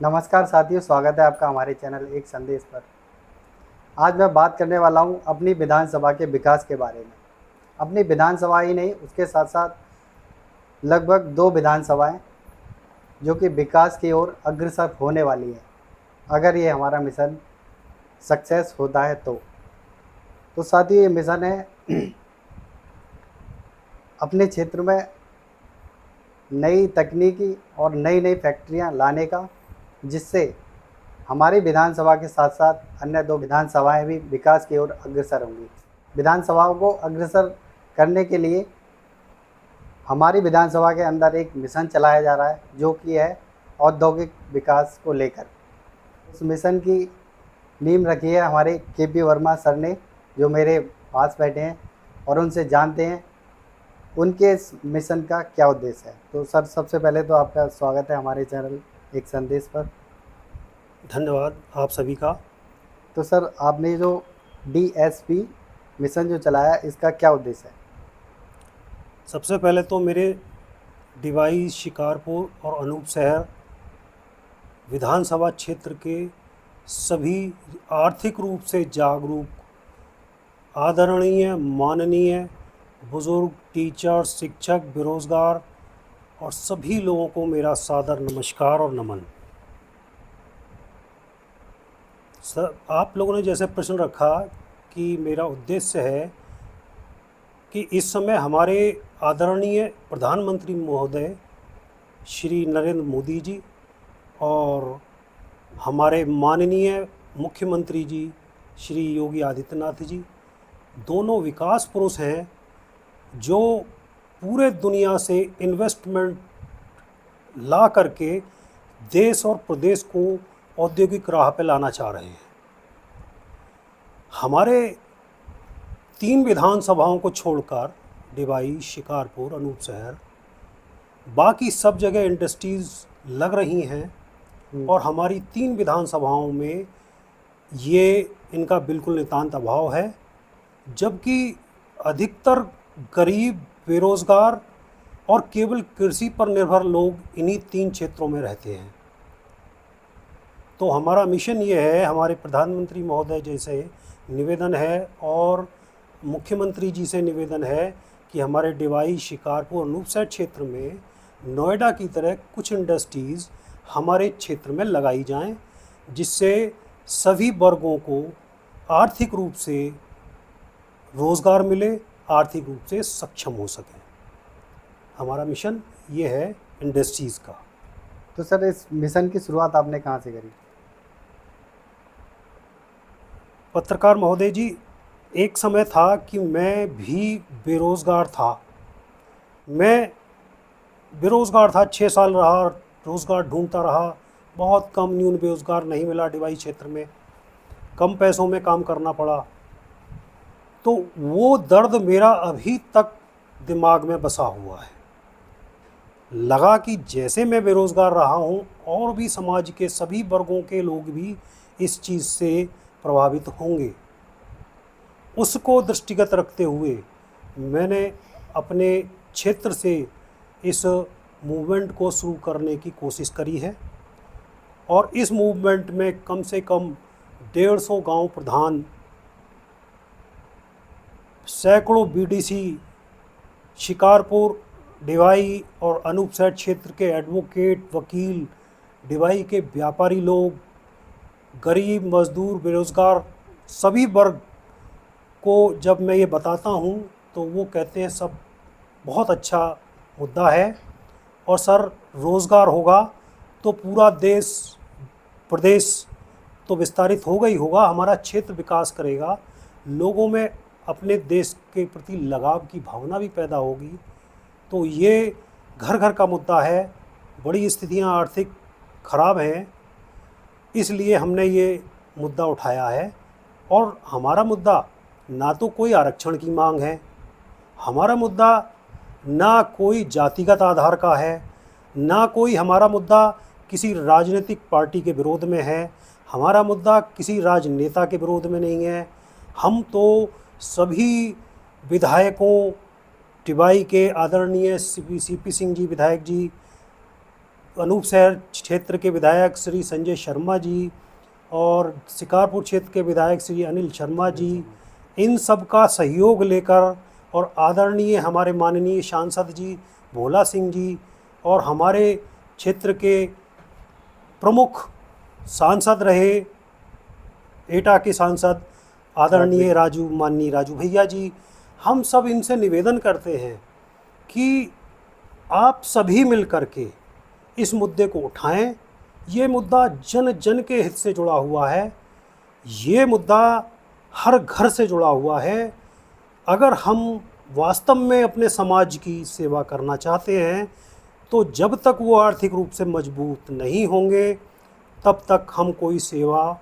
नमस्कार साथियों, स्वागत है आपका हमारे चैनल एक संदेश पर। आज मैं बात करने वाला हूं अपनी विधानसभा के विकास के बारे में। अपनी विधानसभा ही नहीं, उसके साथ साथ लगभग 2 विधानसभाएं जो कि विकास की ओर अग्रसर होने वाली हैं, अगर ये हमारा मिशन सक्सेस होता है तो साथियों ये मिशन है अपने क्षेत्र में नई तकनीकी और नई नई फैक्ट्रियां लाने का, जिससे हमारी विधानसभा के साथ साथ अन्य 2 विधानसभाएं भी विकास की ओर अग्रसर होंगी। विधानसभाओं को अग्रसर करने के लिए हमारी विधानसभा के अंदर एक मिशन चलाया जा रहा है, जो कि है औद्योगिक विकास को लेकर। इस मिशन की नींव रखी है हमारे केपी वर्मा सर ने, जो मेरे पास बैठे हैं, और उनसे जानते हैं उनके इस मिशन का क्या उद्देश्य है। तो सर, सबसे पहले तो आपका स्वागत है हमारे चैनल एक संदेश पर। धन्यवाद आप सभी का। तो सर, आपने जो DSP मिशन जो चलाया, इसका क्या उद्देश्य है? सबसे पहले तो मेरे डिवाई, शिकारपुर और अनूप शहर विधानसभा क्षेत्र के सभी आर्थिक रूप से जागरूक, आदरणीय, माननीय बुज़ुर्ग, टीचर, शिक्षक, बेरोज़गार और सभी लोगों को मेरा सादर नमस्कार और नमन। सर, आप लोगों ने जैसे प्रश्न रखा कि मेरा उद्देश्य है कि इस समय हमारे आदरणीय प्रधानमंत्री महोदय श्री नरेंद्र मोदी जी और हमारे माननीय मुख्यमंत्री जी श्री योगी आदित्यनाथ जी दोनों विकास पुरुष हैं, जो पूरे दुनिया से इन्वेस्टमेंट ला करके देश और प्रदेश को औद्योगिक राह पे लाना चाह रहे हैं। हमारे 3 विधानसभाओं को छोड़कर डिवाई, शिकारपुर, अनूप शहर, बाकी सब जगह इंडस्ट्रीज़ लग रही हैं और हमारी 3 विधानसभाओं में ये इनका बिल्कुल नितांत अभाव है, जबकि अधिकतर गरीब, बेरोज़गार और केवल कृषि पर निर्भर लोग इन्हीं 3 क्षेत्रों में रहते हैं। तो हमारा मिशन ये है, हमारे प्रधानमंत्री महोदय जी से निवेदन है और मुख्यमंत्री जी से निवेदन है कि हमारे डिवाई, शिकारपुर, अनूपसर क्षेत्र में नोएडा की तरह कुछ इंडस्ट्रीज़ हमारे क्षेत्र में लगाई जाएं, जिससे सभी वर्गों को आर्थिक रूप से रोज़गार मिले, आर्थिक रूप से सक्षम हो सकें। हमारा मिशन ये है इंडस्ट्रीज़ का। तो सर, इस मिशन की शुरुआत आपने कहाँ से करी? पत्रकार महोदय जी, एक समय था कि मैं भी बेरोज़गार था। मैं बेरोज़गार था, 6 साल रहा, रोज़गार ढूंढता रहा। बहुत कम न्यून बेरोज़गार नहीं मिला डिवाई क्षेत्र में, कम पैसों में काम करना पड़ा। तो वो दर्द मेरा अभी तक दिमाग में बसा हुआ है। लगा कि जैसे मैं बेरोज़गार रहा हूँ और भी समाज के सभी वर्गों के लोग भी इस चीज़ से प्रभावित होंगे। उसको दृष्टिगत रखते हुए मैंने अपने क्षेत्र से इस मूवमेंट को शुरू करने की कोशिश करी है और इस मूवमेंट में कम से कम 150 गांव प्रधान, सैकड़ों BDC, शिकारपुर, डिवाई और अनूपसर क्षेत्र के एडवोकेट, वकील, डिवाई के व्यापारी लोग, गरीब, मजदूर, बेरोज़गार, सभी वर्ग को जब मैं ये बताता हूँ तो वो कहते हैं सब बहुत अच्छा मुद्दा है और सर, रोज़गार होगा तो पूरा देश, प्रदेश तो विस्तारित होगा ही होगा, हमारा क्षेत्र विकास करेगा, लोगों में अपने देश के प्रति लगाव की भावना भी पैदा होगी। तो ये घर घर का मुद्दा है। बड़ी स्थितियां आर्थिक ख़राब हैं, इसलिए हमने ये मुद्दा उठाया है। और हमारा मुद्दा ना तो कोई आरक्षण की मांग है, हमारा मुद्दा ना कोई जातिगत आधार का है, ना कोई हमारा मुद्दा किसी राजनीतिक पार्टी के विरोध में है, हमारा मुद्दा किसी राजनेता के विरोध में नहीं है। हम तो सभी विधायकों, डिवाई के आदरणीय CP सिंह जी विधायक जी, अनूपशहर क्षेत्र के विधायक श्री संजय शर्मा जी और शिकारपुर क्षेत्र के विधायक श्री अनिल शर्मा जी, इन सब का सहयोग लेकर और आदरणीय हमारे माननीय सांसद जी भोला सिंह जी और हमारे क्षेत्र के प्रमुख सांसद रहे एटा के सांसद आदरणीय माननीय राजू भैया जी, हम सब इनसे निवेदन करते हैं कि आप सभी मिल कर के इस मुद्दे को उठाएं। ये मुद्दा जन जन के हित से जुड़ा हुआ है, ये मुद्दा हर घर से जुड़ा हुआ है। अगर हम वास्तव में अपने समाज की सेवा करना चाहते हैं तो जब तक वो आर्थिक रूप से मजबूत नहीं होंगे तब तक हम कोई सेवा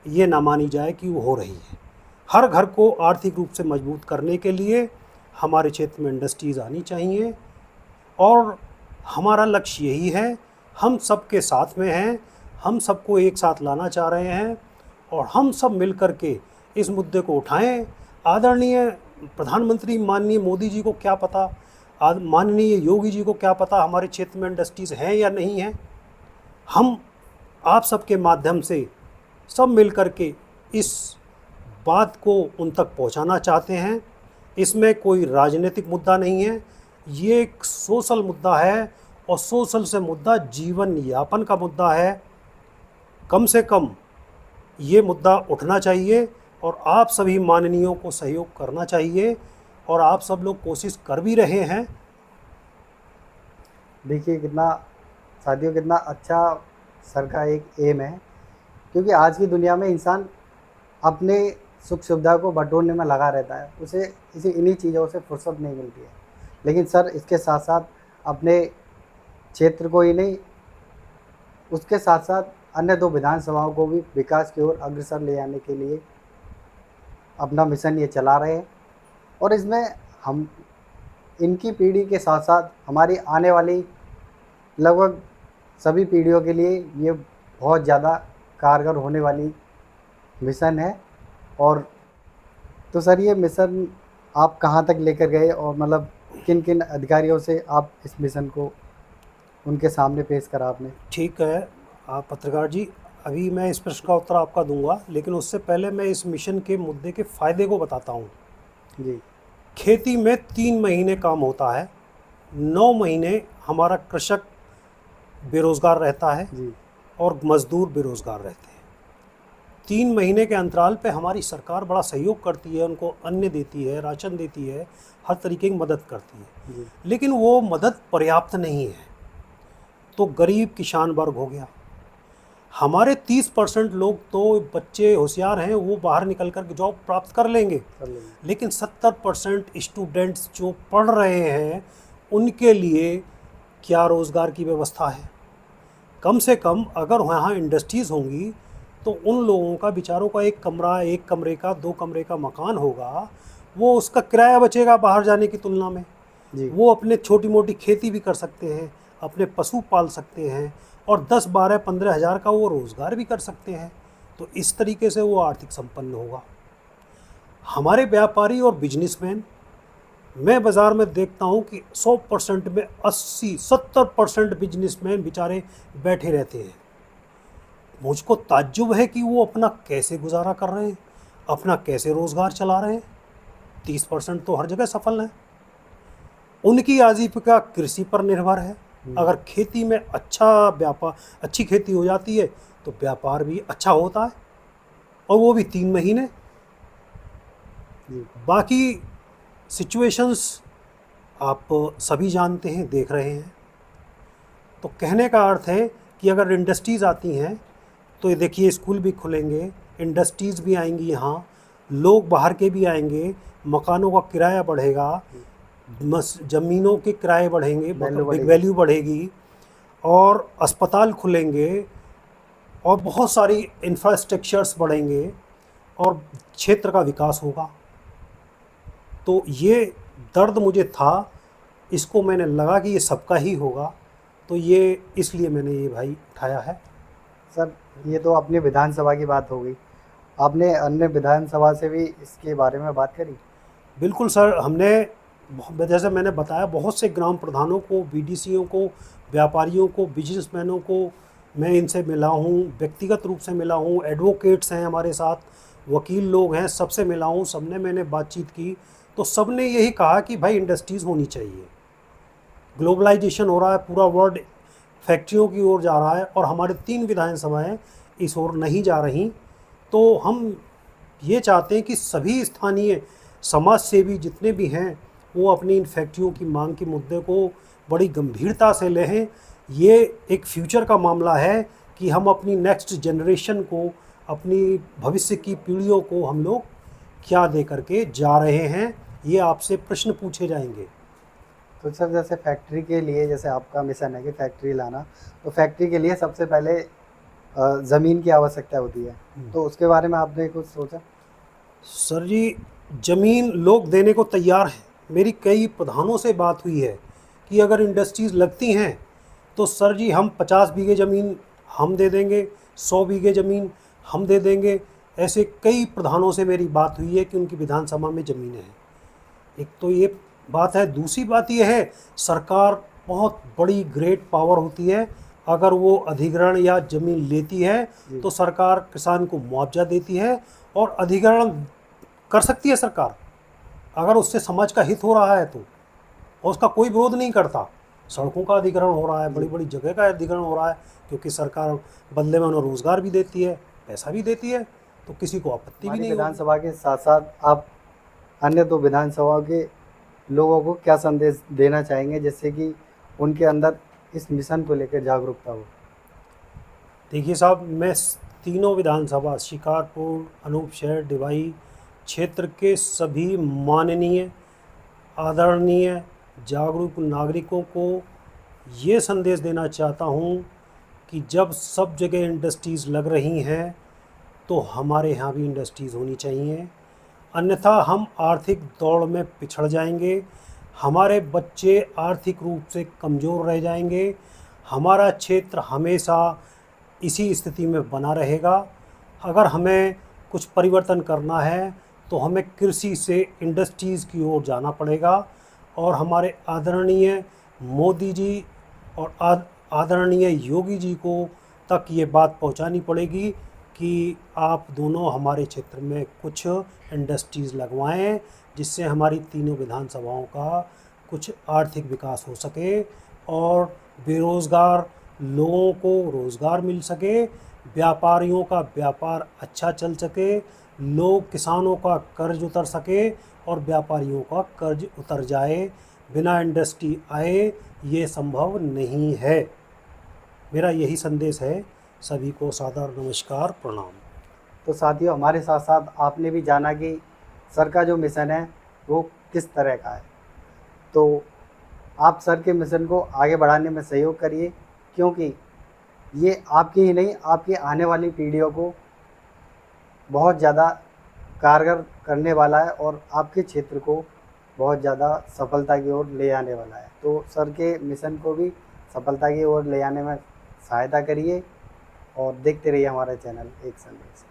ये ना मानी जाए कि वो हो रही है। हर घर को आर्थिक रूप से मजबूत करने के लिए हमारे क्षेत्र में इंडस्ट्रीज़ आनी चाहिए और हमारा लक्ष्य यही है। हम सबके साथ में हैं, हम सबको एक साथ लाना चाह रहे हैं और हम सब मिल कर के इस मुद्दे को उठाएं। आदरणीय प्रधानमंत्री माननीय मोदी जी को क्या पता, माननीय योगी जी को क्या पता हमारे क्षेत्र में इंडस्ट्रीज़ हैं या नहीं हैं। हम आप सबके माध्यम से सब मिल कर के इस बात को उन तक पहुंचाना चाहते हैं। इसमें कोई राजनीतिक मुद्दा नहीं है, ये एक सोशल मुद्दा है और सोशल से मुद्दा जीवन यापन का मुद्दा है। कम से कम ये मुद्दा उठना चाहिए और आप सभी माननीयों को सहयोग करना चाहिए और आप सब लोग कोशिश कर भी रहे हैं। देखिए कितना साथियों, कितना अच्छा सर का एक एम है, क्योंकि आज की दुनिया में इंसान अपने सुख सुविधा को बटोरने में लगा रहता है, उसे इन्हीं चीज़ों से फुर्सत नहीं मिलती है। लेकिन सर इसके साथ साथ अपने क्षेत्र को ही नहीं, उसके साथ साथ अन्य 2 विधानसभाओं को भी विकास की ओर अग्रसर ले जाने के लिए अपना मिशन ये चला रहे हैं। और इसमें हम इनकी पीढ़ी के साथ साथ हमारी आने वाली लगभग सभी पीढ़ियों के लिए ये बहुत ज़्यादा कारगर होने वाली मिशन है। और तो सर ये मिशन आप कहाँ तक लेकर गए और मतलब किन किन अधिकारियों से आप इस मिशन को उनके सामने पेश करा आपने? ठीक है आप पत्रकार जी, अभी मैं इस प्रश्न का उत्तर आपका दूंगा, लेकिन उससे पहले मैं इस मिशन के मुद्दे के फ़ायदे को बताता हूँ। जी। खेती में 3 महीने काम होता है, 9 महीने हमारा कृषक बेरोज़गार रहता है जी। और मज़दूर बेरोज़गार रहते हैं। 3 महीने के अंतराल पे हमारी सरकार बड़ा सहयोग करती है, उनको अन्न देती है, राशन देती है, हर तरीके की मदद करती है। जी। लेकिन वो मदद पर्याप्त नहीं है। तो गरीब किसान वर्ग हो गया, हमारे 30% लोग तो बच्चे होशियार हैं, वो बाहर निकल कर जॉब प्राप्त कर लेंगे, लेकिन 70% स्टूडेंट्स जो पढ़ रहे हैं उनके लिए क्या रोज़गार की व्यवस्था है? कम से कम अगर वहाँ इंडस्ट्रीज़ होंगी तो उन लोगों का बेचारों का एक कमरे का 2 कमरे का मकान होगा, वो उसका किराया बचेगा बाहर जाने की तुलना में। जी। वो अपने छोटी मोटी खेती भी कर सकते हैं, अपने पशु पाल सकते हैं और 10, 12, 15 हज़ार का वो रोज़गार भी कर सकते हैं। तो इस तरीके से वो आर्थिक संपन्न होगा। हमारे व्यापारी और बिजनेसमैन, मैं बाज़ार में देखता हूँ कि 100% में 80-70% बिजनेसमैन बेचारे बैठे रहते हैं। मुझको ताज्जुब है कि वो अपना कैसे गुजारा कर रहे हैं, अपना कैसे रोज़गार चला रहे हैं। 30% तो हर जगह सफल हैं। उनकी आजीविका कृषि पर निर्भर है। अगर खेती में अच्छी खेती हो जाती है तो व्यापार भी अच्छा होता है, और वो भी 3 महीने। बाकी सिचुएशंस आप सभी जानते हैं, देख रहे हैं। तो कहने का अर्थ है कि अगर इंडस्ट्रीज़ आती हैं तो ये देखिए स्कूल भी खुलेंगे, इंडस्ट्रीज़ भी आएंगी, यहाँ लोग बाहर के भी आएंगे, मकानों का किराया बढ़ेगा, ज़मीनों के किराए बढ़ेंगे, वैल्यू बढ़ेगी, और अस्पताल खुलेंगे और बहुत सारी इंफ्रास्ट्रक्चर्स बढ़ेंगे और क्षेत्र का विकास होगा। तो ये दर्द मुझे था, इसको मैंने लगा कि ये सबका ही होगा, तो ये इसलिए मैंने ये भाई उठाया है। सर ये तो अपनी विधानसभा की बात हो गई, आपने अन्य विधानसभा से भी इसके बारे में बात करी? बिल्कुल सर, हमने जैसे मैंने बताया, बहुत से ग्राम प्रधानों को, बीडीसीओं को, व्यापारियों को, बिजनेसमैनों को मैं इनसे मिला हूँ, व्यक्तिगत रूप से मिला हूँ, एडवोकेट्स हैं हमारे साथ, वकील लोग हैं, सबसे मिला हूँ, सबने मैंने बातचीत की, तो सब ने यही कहा कि भाई इंडस्ट्रीज़ होनी चाहिए। ग्लोबलाइजेशन हो रहा है, पूरा वर्ल्ड फैक्ट्रियों की ओर जा रहा है और हमारे 3 विधानसभाएं इस ओर नहीं जा रही। तो हम ये चाहते हैं कि सभी स्थानीय समाज सेवी जितने भी हैं वो अपनी इन फैक्ट्रियों की मांग के मुद्दे को बड़ी गंभीरता से लें। ये एक फ्यूचर का मामला है कि हम अपनी नेक्स्ट जनरेशन को, अपनी भविष्य की पीढ़ियों को हम लोग क्या दे करके जा रहे हैं, ये आपसे प्रश्न पूछे जाएंगे। तो सर जैसे फैक्ट्री के लिए, जैसे आपका मिशन है कि फैक्ट्री लाना, तो फैक्ट्री के लिए सबसे पहले ज़मीन की आवश्यकता होती है, तो उसके बारे में आपने कुछ सोचा? सर जी, ज़मीन लोग देने को तैयार हैं। मेरी कई प्रधानों से बात हुई है कि अगर इंडस्ट्रीज़ लगती हैं तो सर जी हम 50 बीघे ज़मीन हम दे देंगे, 100 बीघे ज़मीन हम दे देंगे। ऐसे कई प्रधानों से मेरी बात हुई है कि उनकी विधानसभा में ज़मीनें हैं। एक तो ये बात है। दूसरी बात ये है, सरकार बहुत बड़ी ग्रेट पावर होती है। अगर वो अधिग्रहण या ज़मीन लेती है तो सरकार किसान को मुआवजा देती है और अधिग्रहण कर सकती है सरकार, अगर उससे समाज का हित हो रहा है तो, और उसका कोई विरोध नहीं करता। सड़कों का अधिग्रहण हो रहा है, बड़ी बड़ी जगह का अधिग्रहण हो रहा है, क्योंकि सरकार बदले में उन्हें रोज़गार भी देती है, पैसा भी देती है, तो किसी को आपत्ति भी नहीं होगी। विधानसभा के साथ साथ आप अन्य 2 विधानसभा के लोगों को क्या संदेश देना चाहेंगे जिससे कि उनके अंदर इस मिशन को लेकर जागरूकता हो? देखिए साहब, मैं तीनों विधानसभा, शिकारपुर, अनूपशहर, डिवाई क्षेत्र के सभी माननीय, आदरणीय, जागरूक नागरिकों को ये संदेश देना चाहता हूँ कि जब सब जगह इंडस्ट्रीज़ लग रही हैं तो हमारे यहाँ भी इंडस्ट्रीज़ होनी चाहिए, अन्यथा हम आर्थिक दौड़ में पिछड़ जाएंगे, हमारे बच्चे आर्थिक रूप से कमज़ोर रह जाएंगे, हमारा क्षेत्र हमेशा इसी स्थिति में बना रहेगा। अगर हमें कुछ परिवर्तन करना है तो हमें कृषि से इंडस्ट्रीज़ की ओर जाना पड़ेगा और हमारे आदरणीय मोदी जी और आदरणीय योगी जी को तक ये बात पहुंचानी पड़ेगी कि आप दोनों हमारे क्षेत्र में कुछ इंडस्ट्रीज़ लगवाएं, जिससे हमारी तीनों विधानसभाओं का कुछ आर्थिक विकास हो सके और बेरोज़गार लोगों को रोज़गार मिल सके, व्यापारियों का व्यापार अच्छा चल सके, लोग, किसानों का कर्ज उतर सके और व्यापारियों का कर्ज उतर जाए। बिना इंडस्ट्री आए ये संभव नहीं है। मेरा यही संदेश है। सभी को सादर नमस्कार, प्रणाम। तो साथियों, हमारे साथ साथ आपने भी जाना कि सर का जो मिशन है वो किस तरह का है, तो आप सर के मिशन को आगे बढ़ाने में सहयोग करिए, क्योंकि ये आपकी ही नहीं, आपकी आने वाली पीढ़ियों को बहुत ज़्यादा कारगर करने वाला है और आपके क्षेत्र को बहुत ज़्यादा सफलता की ओर ले आने वाला है। तो सर के मिशन को भी सफलता की ओर ले आने में सहायता करिए और देखते रहिए हमारा चैनल एक संदेश।